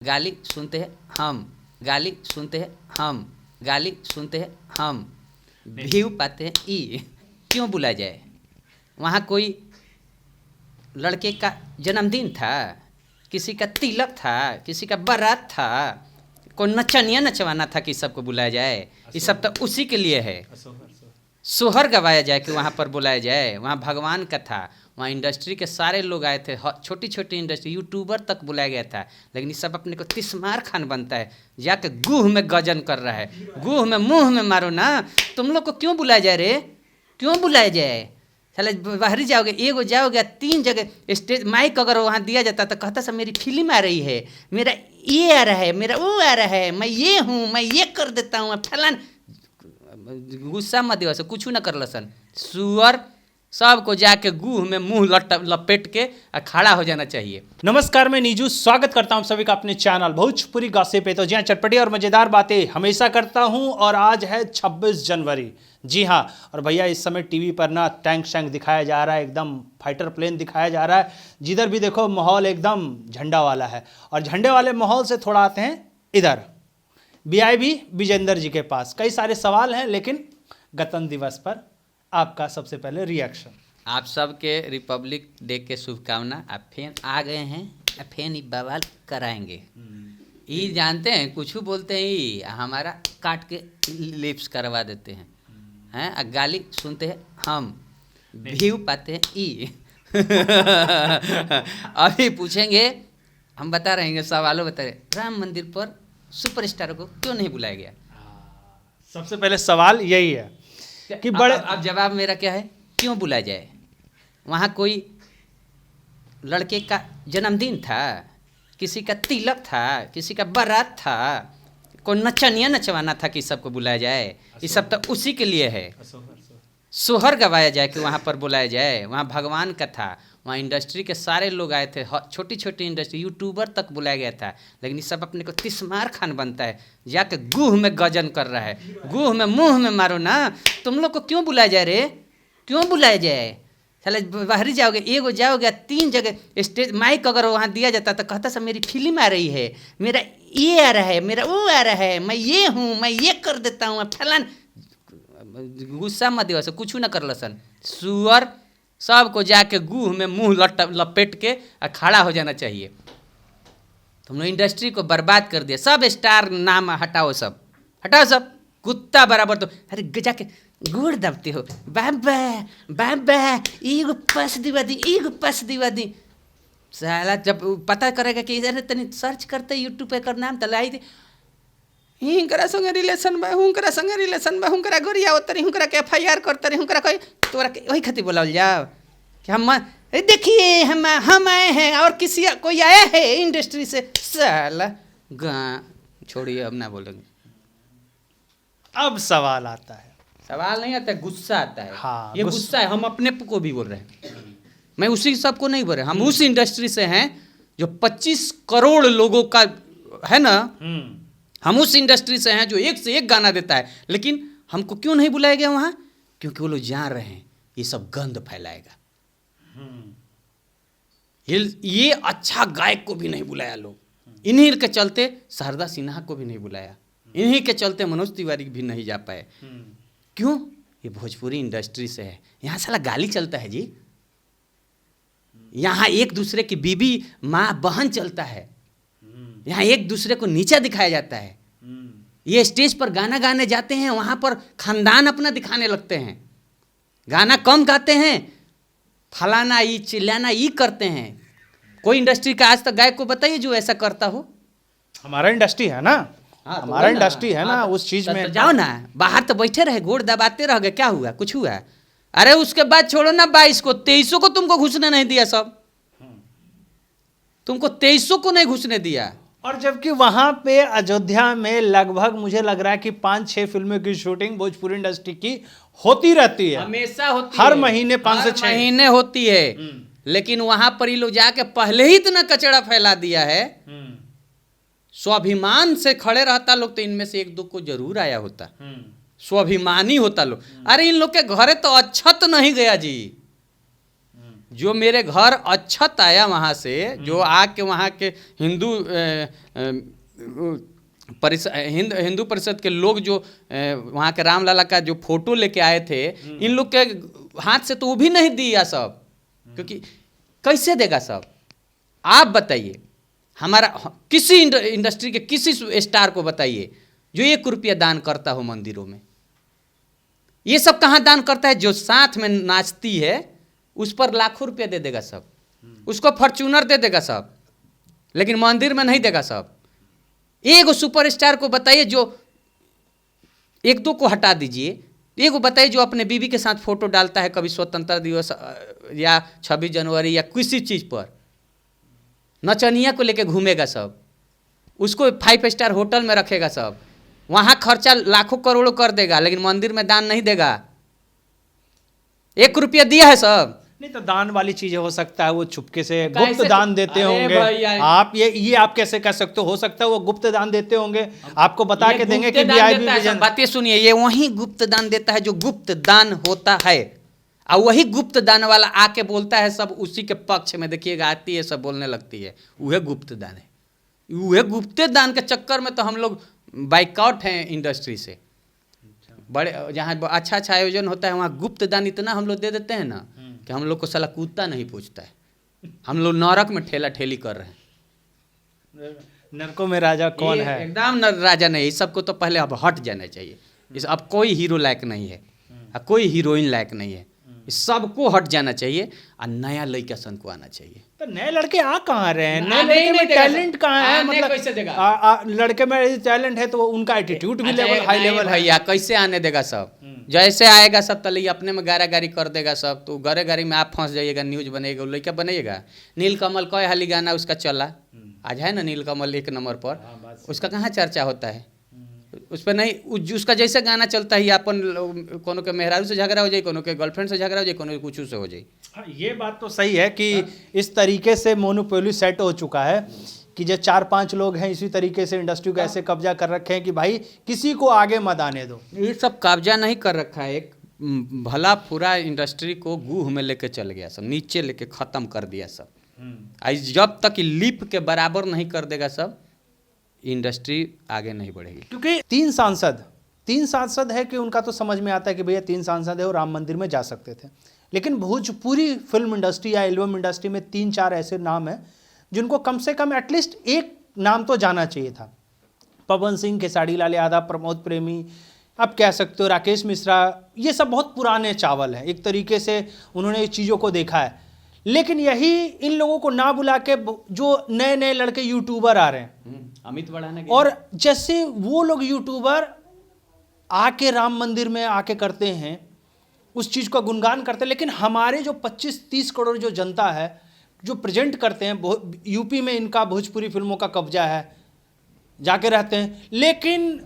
गाली सुनते हैं हम, गाली सुनते हैं हम, गाली सुनते हैं हम, व्यू पाते हैं ई। क्यों बुलाया जाए? वहाँ कोई लड़के का जन्मदिन था, किसी का तिलक था, किसी का बारात था, कोई नचनिया नचवाना था कि सबको बुलाया जाए। ये सब तो उसी के लिए है, सोहर गवाया जाए कि वहाँ पर बुलाया जाए। वहाँ भगवान का था, वहाँ इंडस्ट्री के सारे लोग आए थे, छोटी छोटी इंडस्ट्री यूट्यूबर तक बुलाया गया था। लेकिन ये सब अपने को तिस्मार खान बनता है, जाके गुह में गजन कर रहा है। गुह में मुंह में मारो ना। तुम लोग को क्यों बुलाया जाए रे? क्यों बुलाया जाए? चले बाहरी जाओगे, एगो जाओगे, 3 जगह स्टेज माइक अगर वहाँ दिया जाता तो कहता सब मेरी फिल्म आ रही है, मेरा ये आ रहा है, मेरा वो आ रहा है, मैं ये हूँ, मैं ये कर देता हूँ, फलान। गुस्सा मत दिवस, कुछ न कर लसन। सुअर सबको जाके गुह में मुंह लपेट के खड़ा हो जाना चाहिए। नमस्कार, मैं नीजू स्वागत करता हूं सभी का अपने चैनल भोजपुरी गॉसिप पे। तो जी हाँ, चटपटी और मज़ेदार बातें हमेशा करता हूं और आज है 26 जनवरी। जी हाँ, और भैया इस समय टीवी पर ना टैंक शैंक दिखाया जा रहा है, एकदम फाइटर प्लेन दिखाया जा रहा है। जिधर भी देखो माहौल एकदम झंडा वाला है। और झंडे वाले माहौल से थोड़ा आते हैं इधर बीआईबी विजेंद्र जी के पास। कई सारे सवाल हैं, लेकिन गणतंत्र दिवस पर आपका सबसे पहले रिएक्शन। आप सबके रिपब्लिक डे के शुभकामना। आप फैन आ गए हैं, फैन ही बवाल कराएंगे। ये जानते हैं, कुछ बोलते हैं ये हमारा काट के लिप्स करवा देते हैं, हैं? गाली सुनते हैं हम, व्यू पाते हैं ई। अभी पूछेंगे, हम बता रहेंगे, सवालों बता रहे, राम मंदिर पर सुपरस्टार को क्यों नहीं बुलाया गया? सबसे पहले सवाल यही है कि बड़े अब जवाब मेरा क्या है, क्यों बुलाया जाए? वहाँ कोई लड़के का जन्मदिन था, किसी का तिलक था, किसी का बारात था, कोई नचनिया नचवाना था कि सबको बुलाया जाए। ये सब तो उसी के लिए है, सोहर गवाया जाए कि वहाँ पर बुलाया जाए। वहाँ भगवान का था, वहाँ इंडस्ट्री के सारे लोग आए थे, छोटी छोटी इंडस्ट्री यूट्यूबर तक बुलाया गया था। लेकिन ये सब अपने को तिस्मार खान बनता है, जाके गुह में गजन कर रहा है। गुह में मुंह में मारो ना। तुम लोग को क्यों बुलाया जाए रे? क्यों बुलाया जाए? चले बाहरी जाओगे, एगो जाओगे, 3 जगह स्टेज माइक अगर वहाँ दिया जाता तो कहता सब मेरी फिल्म आ रही है, मेरा ये आ रहा है, मेरा वो आ रहा है, मैं ये हूँ, मैं ये कर देता हूँ, फलान। गुस्सा मत दिवस, कुछ न कर लसन। सुअर सबको जाके गुह में मुंह लपेट के खड़ा हो जाना चाहिए। तुमने इंडस्ट्री को बर्बाद कर दिया। सब स्टार नाम हटाओ, सब हटाओ, सब कुत्ता बराबर। तो अरे जाके गोड़ दबते हो, बाबा बाबा एगो पास दिवा दी, एगो पास दिवा दी। साला जब पता करेगा कि इधर तनी सर्च करते यूट्यूब पे कर नाम तलाई थी, हिंकरा संगे रिलेशन बा, हुंकरा संगे रिलेशन बा, हुंकरा गोरिया उतरी, हुंकरा के एफआईआर करते, हुंकरा कोई तोरा के वही खातिर बोलावल जाओ कि हम देखिए हम आए हैं और किसी कोई आया है इंडस्ट्री से। साला गा छोड़िए, अब ना बोलेंगे। अब सवाल आता है। सवाल नहीं आता, गुस्सा आता है। हाँ, ये गुस्सा है। हम अपने को भी बोल रहे हैं, मैं उसी सबको नहीं बोल रहे। हम उस इंडस्ट्री से हैं जो 25 करोड़ लोगों का है ना। हम उस इंडस्ट्री से हैं जो एक से एक गाना देता है। लेकिन हमको क्यों नहीं बुलाया गया वहाँ? क्योंकि वो लोग जान रहे हैं ये सब गंद फैलाएगा। ये अच्छा गायक को भी नहीं बुलाया लोग। इन्हीं के चलते शारदा सिन्हा को भी नहीं बुलाया, इन्हीं के चलते मनोज तिवारी भी नहीं जा पाए। क्यों? ये भोजपुरी इंडस्ट्री से है। यहाँ साला गाली चलता है जी। यहाँ एक दूसरे की बीबी माँ बहन चलता है। यहाँ एक दूसरे को नीचा दिखाया जाता है। ये स्टेज पर गाना गाने जाते हैं, वहाँ पर खानदान अपना दिखाने लगते हैं। गाना कम गाते हैं, फलाना ई चिल्लाना ई करते हैं। कोई इंडस्ट्री का आज तक गायक को बताइए जो ऐसा करता हो। हमारा इंडस्ट्री है ना, हमारा इंडस्ट्री है ना, उस चीज में तो जाओ ना, बाहर तो बैठे रहे, गोड़ दबाते रह गए, क्या हुआ? कुछ हुआ? अरे उसके बाद छोड़ो ना, 22 को 23 को तुमको घुसने नहीं दिया। सब तुमको 23 को नहीं घुसने दिया। और जबकि वहां पे अयोध्या में लगभग मुझे लग रहा है कि 5-6 फिल्मों की शूटिंग भोजपुरी इंडस्ट्री की होती रहती है, हमेशा होती हर है, महीने 5 से 6 महीने होती है। लेकिन वहां पर ये लोग जाके पहले ही इतना कचरा फैला दिया है। स्वाभिमान से खड़े रहता लोग तो इनमें से 1-2 को जरूर आया होता, स्वाभिमानी होता लोग। अरे इन लोग के घरे तो अच्छा तो नहीं गया जी। जो मेरे घर अक्षत आया वहाँ से, जो आके वहाँ के हिंदू हिंदू परिषद के लोग जो वहाँ के रामलला का जो फोटो लेके आए थे, इन लोग के हाथ से तो वो भी नहीं दिया सब, क्योंकि कैसे देगा सब? आप बताइए, हमारा किसी इंडस्ट्री के किसी स्टार को बताइए जो 1 रुपया दान करता हो मंदिरों में। ये सब कहाँ दान करता है? जो साथ में नाचती है उस पर लाखों रुपया दे देगा सब, उसको फॉर्च्यूनर दे देगा सब, लेकिन मंदिर में नहीं देगा सब। एक सुपरस्टार को बताइए, जो 1-2 को हटा दीजिए, एक को बताइए जो अपने बीवी के साथ फोटो डालता है कभी स्वतंत्रता दिवस या 26 जनवरी या किसी चीज़ पर, नचनिया को लेके घूमेगा सब, उसको 5 स्टार होटल में रखेगा सब, वहाँ खर्चा लाखों करोड़ों कर देगा, लेकिन मंदिर में दान नहीं देगा। 1 रुपया दिया है सब। नहीं तो दान वाली चीजें हो सकता है वो चुपके से कैसे? गुप्त दान देते अरे होंगे। भैया, आप ये आप कैसे कह सकते हो सकता है वो गुप्त दान देते होंगे, आपको बता के देंगे कि वीआईपी बातें सुनिए, ये वही गुप्त दान देता है जो गुप्त दान होता है, और वही गुप्त दान वाला आके बोलता है सब उसी के पक्ष में। देखिएगा आती है सब बोलने लगती है, वह गुप्त दान है। वह गुप्त दान के चक्कर में तो हम लोग बाइकआउट हैं इंडस्ट्री से। बड़े जहाँ अच्छा आयोजन होता है वहाँ गुप्त दान इतना हम लोग दे देते हैं ना कि हम लोग को साला कुत्ता नहीं पूछता है। हम लोग नरक में ठेला ठेली कर रहे हैं। नरकों में राजा कौन है? एकदम राजा नहीं, इस सबको तो पहले अब हट जाना चाहिए। इस अब कोई हीरो लायक नहीं है, कोई हीरोइन लायक नहीं है, सबको हट जाना चाहिए और नया लड़का सन को आना चाहिए। तो नए लड़के आ कहाँ रहे हैं? नए लड़के में टैलेंट कहाँ है? मतलब कैसे देगा? लड़के में टैलेंट है तो उनका एटीट्यूड भी लेवल हाई लेवल है। भैया कैसे आने देगा सब? जैसे आएगा सब तले अपने में गारी कर देगा सब, तो गारी में आप फंस जाइएगा, न्यूज बनेगा, लड़का बनेगा। नीलकमल कई हाली गाना उसका चला, आज है ना नीलकमल 1 नंबर पर, उसका कहाँ चर्चा होता है? उस पर नहीं, उसका जैसे गाना चलता है, अपन कोनो के मेहरारू से झगड़ा हो जाए, कोनो के गर्लफ्रेंड से झगड़ा हो जाए, कोनो के कुछ से हो जाए। हाँ, ये बात तो सही है कि इस तरीके से मोनोपोली सेट हो चुका है कि जो 4-5 लोग हैं इसी तरीके से इंडस्ट्री को ऐसे कब्जा कर रखे हैं कि भाई किसी को आगे मत आने दो। ये सब कब्जा नहीं कर रखा है, एक भला पूरा इंडस्ट्री को गुह में लेके चल गया सब, नीचे लेके ख़त्म कर दिया सब। आज जब तक लिप के बराबर नहीं कर देगा सब, इंडस्ट्री आगे नहीं बढ़ेगी। क्योंकि 3 सांसद है कि उनका तो समझ में आता है कि भैया 3 सांसद है और राम मंदिर में जा सकते थे, लेकिन भोजपुरी फिल्म इंडस्ट्री या एल्बम इंडस्ट्री में 3-4 ऐसे नाम हैं जिनको कम से कम एटलीस्ट एक नाम तो जाना चाहिए था। पवन सिंह, खेसारी लाल यादव, प्रमोद प्रेमी, आप कह सकते हो राकेश मिश्रा, ये सब बहुत पुराने चावल हैं, एक तरीके से उन्होंने चीज़ों को देखा है। लेकिन यही इन लोगों को ना बुला के जो नए नए लड़के यूट्यूबर आ रहे हैं, अमित बढ़ाने के, और जैसे वो लोग यूट्यूबर आके राम मंदिर में आके करते हैं, उस चीज़ का गुणगान करते हैं, लेकिन हमारे जो 25-30 करोड़ जो जनता है जो प्रेजेंट करते हैं, यूपी में इनका भोजपुरी फिल्मों का कब्जा है, जाके रहते हैं, लेकिन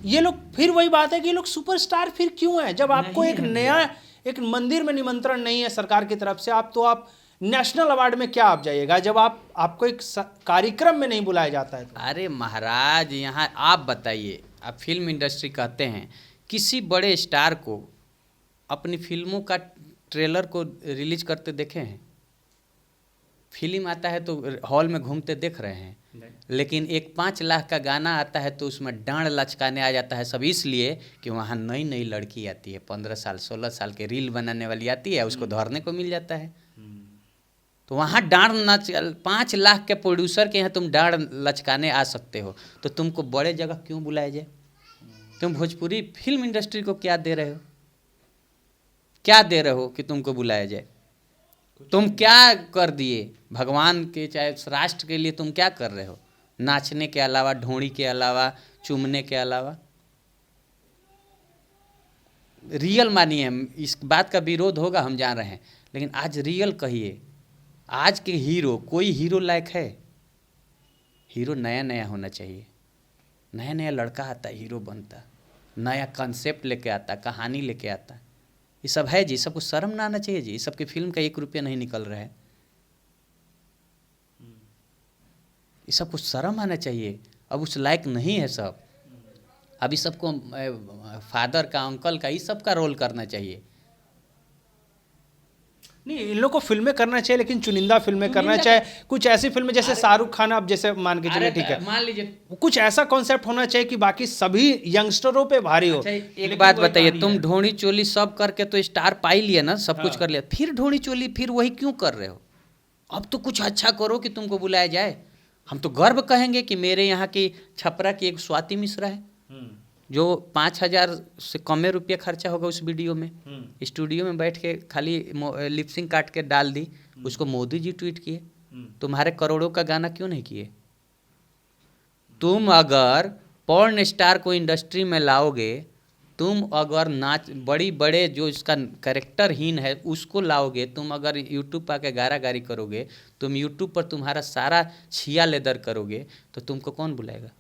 ये लोग, फिर वही बात है कि ये लोग सुपरस्टार फिर क्यों है? जब आपको एक नया एक मंदिर में निमंत्रण नहीं है सरकार की तरफ से, आप नेशनल अवार्ड में क्या आप जाइएगा जब आपको एक कार्यक्रम में नहीं बुलाया जाता है तो? अरे महाराज, यहाँ आप बताइए, आप फिल्म इंडस्ट्री कहते हैं, किसी बड़े स्टार को अपनी फिल्मों का ट्रेलर को रिलीज करते देखे हैं? फिल्म आता है तो हॉल में घूमते देख रहे हैं, लेकिन एक 5 लाख का गाना आता है तो उसमें डांड लचकाने आ जाता है सब, इसलिए कि वहाँ नई नई लड़की आती है, 15 साल 16 साल के रील बनाने वाली आती है, उसको धरने को मिल जाता है। तो वहाँ डांड नाच 5 लाख के प्रोड्यूसर के यहाँ तुम डांड लचकाने आ सकते हो, तो तुमको बड़े जगह क्यों बुलाया जाए? तुम भोजपुरी फिल्म इंडस्ट्री को क्या दे रहे हो? क्या दे रहे हो कि तुमको बुलाया जाए? तुम क्या कर दिए भगवान के चाहे राष्ट्र के लिए? तुम क्या कर रहे हो नाचने के अलावा, ढोंड़ी के अलावा, चूमने के अलावा? रियल मानिए, इस बात का विरोध होगा, हम जान रहे हैं, लेकिन आज रियल कहिए, आज के हीरो, कोई हीरो लायक है? हीरो नया नया होना चाहिए, नया नया लड़का आता है हीरो बनता, नया कंसेप्ट लेके आता, कहानी लेके आता, ये सब है जी। सबको शर्म ना आना चाहिए जी, सबकी फिल्म का 1 रुपया नहीं निकल रहा है, ये सबको शर्म आना चाहिए। अब उस लायक नहीं है सब, अभी सबको फादर का, अंकल का, ये सब का रोल करना चाहिए। नहीं, इन लोग को फिल्में करना चाहिए, लेकिन चुनिंदा फिल्में करना चुनिंदा चाहिए। कुछ ऐसी फिल्में जैसे शाहरुख खान, आप जैसे मान के चलिए, अरे ठीक है, मान लीजिए, कुछ ऐसा कॉन्सेप्ट होना चाहिए कि बाकी सभी यंगस्टरों पे भारी हो। अच्छा एक लेकिन बात वही बताइए, कहानी तुम है। ढोणी चोली सब करके तो स्टार पा ही लिया ना, सब कुछ हाँ। कर लिया, फिर ढोणी चोली फिर वही क्यों कर रहे हो? अब तो कुछ अच्छा करो कि तुमको बुलाया जाए। हम तो गर्व कहेंगे कि मेरे यहाँ की छपरा की एक स्वाति मिश्रा है, जो 5,000 से कम में रुपये खर्चा होगा उस वीडियो में, स्टूडियो में बैठ के खाली लिपसिंग काट के डाल दी, उसको मोदी जी ट्वीट किए। तुम्हारे करोड़ों का गाना क्यों नहीं किए? तुम अगर पॉर्न स्टार को इंडस्ट्री में लाओगे, तुम अगर नाच बड़ी बड़े जो इसका कैरेक्टरहीन है उसको लाओगे, तुम अगर यूट्यूब पर आके गारा गारी करोगे, तुम यूट्यूब पर तुम्हारा सारा छिया लेदर करोगे, तो तुमको कौन बुलाएगा?